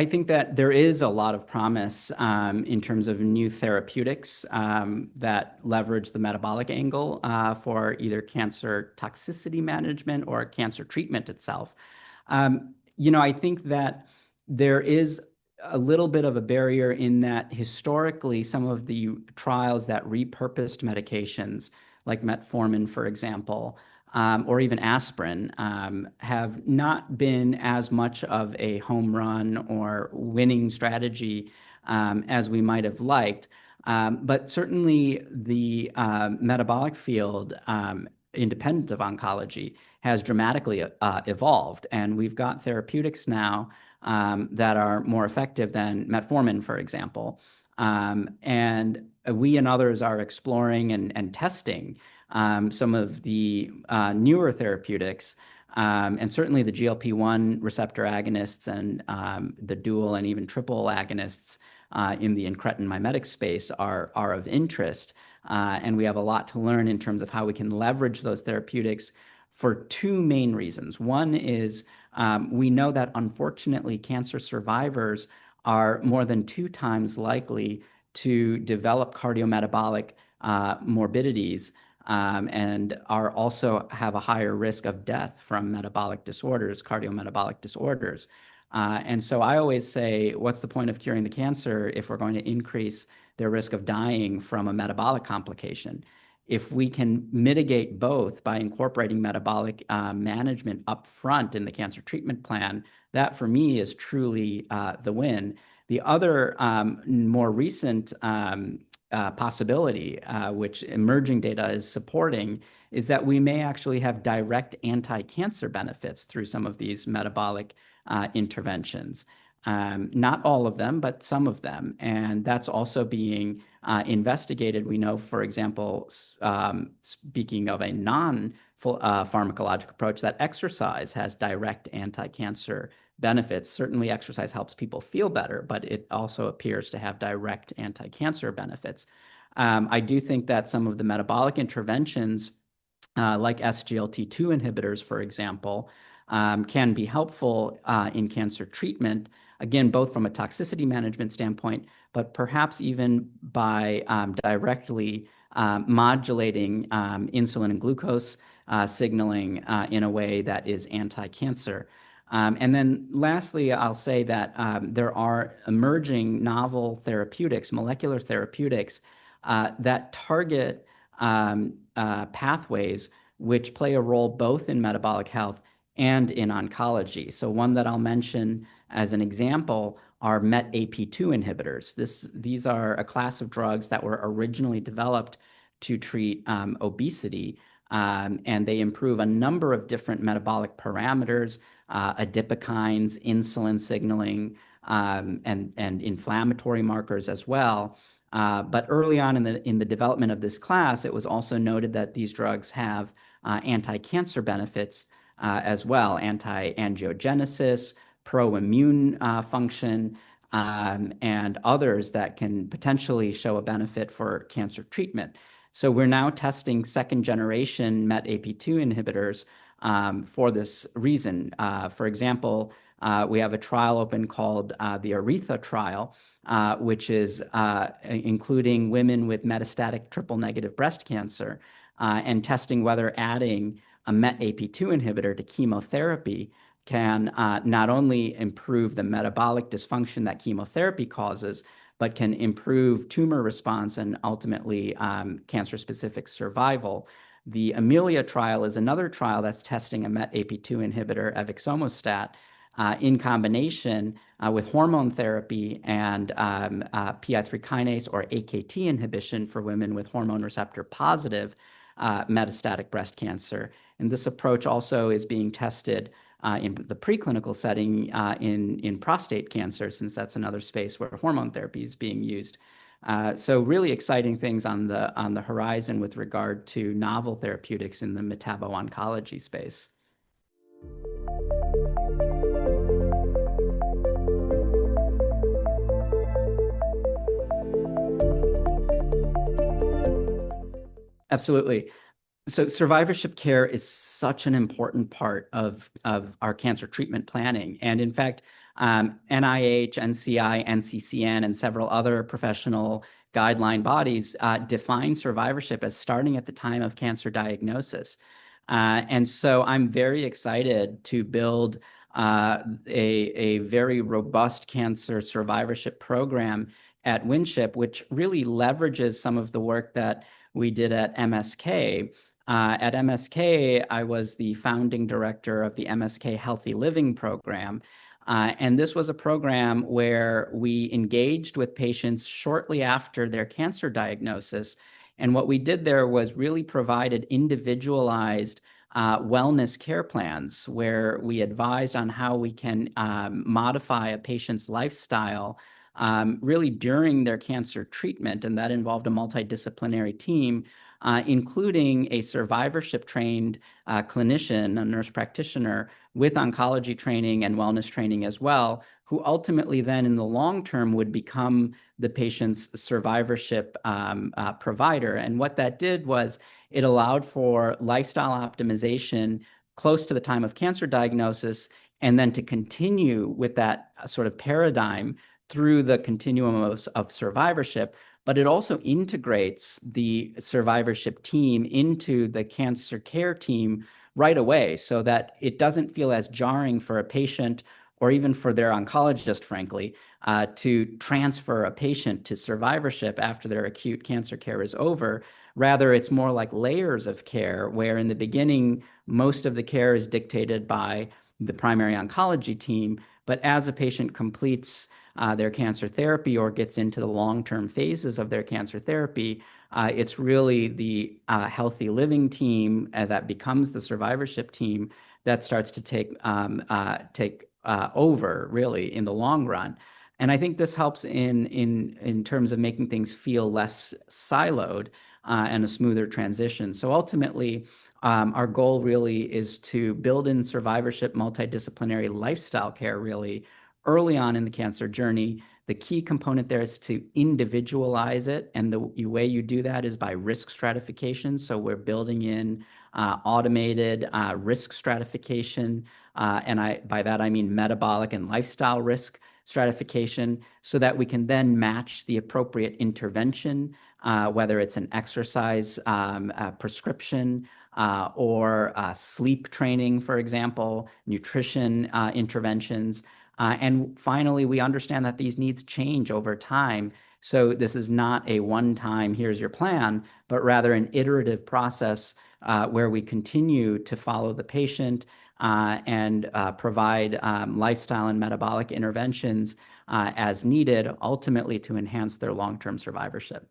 I think that there is a lot of promise in terms of new therapeutics that leverage the metabolic angle for either cancer toxicity management or cancer treatment itself. I think that there is a little bit of a barrier in that historically some of the trials that repurposed medications, like metformin, for example, or even aspirin, have not been as much of a home run or winning strategy as we might have liked. But certainly the metabolic field, independent of oncology, has dramatically evolved. And we've got therapeutics now that are more effective than metformin, for example. And we and others are exploring and testing some of the newer therapeutics, and certainly the GLP-1 receptor agonists and the dual and even triple agonists in the incretin mimetic space are of interest. And we have a lot to learn in terms of how we can leverage those therapeutics for two main reasons. One is we know that unfortunately cancer survivors are more than 2 times likely to develop cardiometabolic morbidities and are also have a higher risk of death from metabolic disorders, cardiometabolic disorders. And so I always say, what's the point of curing the cancer if we're going to increase their risk of dying from a metabolic complication? If we can mitigate both by incorporating metabolic management up front in the cancer treatment plan, that for me is truly the win. The other more recent possibility, which emerging data is supporting, is that we may actually have direct anti-cancer benefits through some of these metabolic interventions. Not all of them, but some of them. And that's also being investigated. We know, for example, speaking of a non-pharmacologic approach, that exercise has direct anti-cancer benefits. Certainly, exercise helps people feel better, but it also appears to have direct anti-cancer benefits. I do think that some of the metabolic interventions, like SGLT2 inhibitors, for example, can be helpful in cancer treatment, again, both from a toxicity management standpoint, but perhaps even by directly modulating insulin and glucose signaling in a way that is anti-cancer. And then lastly, I'll say that there are emerging novel therapeutics, molecular therapeutics, that target pathways which play a role both in metabolic health and in oncology. So one that I'll mention as an example are METAP2 inhibitors. These are a class of drugs that were originally developed to treat obesity, and they improve a number of different metabolic parameters, adipokines, insulin signaling, and inflammatory markers as well. But early on in the development of this class, it was also noted that these drugs have anti-cancer benefits as well, anti-angiogenesis, pro-immune function, and others that can potentially show a benefit for cancer treatment. So we're now testing second-generation METAP2 inhibitors for this reason. For example, we have a trial open called the ARETHA trial, which is including women with metastatic triple-negative breast cancer, and testing whether adding a METAP2 inhibitor to chemotherapy can not only improve the metabolic dysfunction that chemotherapy causes, but can improve tumor response and ultimately cancer-specific survival. The Amelia trial is another trial that's testing a METAP2 inhibitor, evixomostat, in combination with hormone therapy and PI3 kinase or AKT inhibition for women with hormone receptor positive metastatic breast cancer. And this approach also is being tested in the preclinical setting in prostate cancer, since that's another space where hormone therapy is being used. So really exciting things on the horizon with regard to novel therapeutics in the Metabo-Oncology space. Absolutely. So survivorship care is such an important part of our cancer treatment planning. And in fact, NIH, NCI, NCCN, and several other professional guideline bodies define survivorship as starting at the time of cancer diagnosis. And so I'm very excited to build a very robust cancer survivorship program at Winship, which really leverages some of the work that we did at MSK. At MSK, I was the founding director of the MSK Healthy Living program. And this was a program where we engaged with patients shortly after their cancer diagnosis. And what we did there was really provided individualized wellness care plans where we advised on how we can modify a patient's lifestyle really during their cancer treatment. And that involved a multidisciplinary team, including a survivorship-trained clinician, a nurse practitioner with oncology training and wellness training as well, who ultimately then in the long term would become the patient's survivorship provider. And what that did was it allowed for lifestyle optimization close to the time of cancer diagnosis, and then to continue with that sort of paradigm through the continuum of survivorship. But it also integrates the survivorship team into the cancer care team right away so that it doesn't feel as jarring for a patient or even for their oncologist, frankly, to transfer a patient to survivorship after their acute cancer care is over. Rather, it's more like layers of care, where in the beginning, most of the care is dictated by the primary oncology team. But as a patient completes their cancer therapy or gets into the long-term phases of their cancer therapy, it's really the healthy living team that becomes the survivorship team that starts to take over really in the long run. And I think this helps in terms of making things feel less siloed and a smoother transition. So ultimately, our goal really is to build in survivorship multidisciplinary lifestyle care really early on in the cancer journey. The key component there is to individualize it. And the way you do that is by risk stratification. So we're building in automated risk stratification. And by that, I mean metabolic and lifestyle risk stratification, so that we can then match the appropriate intervention, whether it's an exercise prescription or sleep training, for example, nutrition interventions. And finally, we understand that these needs change over time. So this is not a one-time, here's your plan, but rather an iterative process where we continue to follow the patient and provide lifestyle and metabolic interventions as needed, ultimately to enhance their long-term survivorship.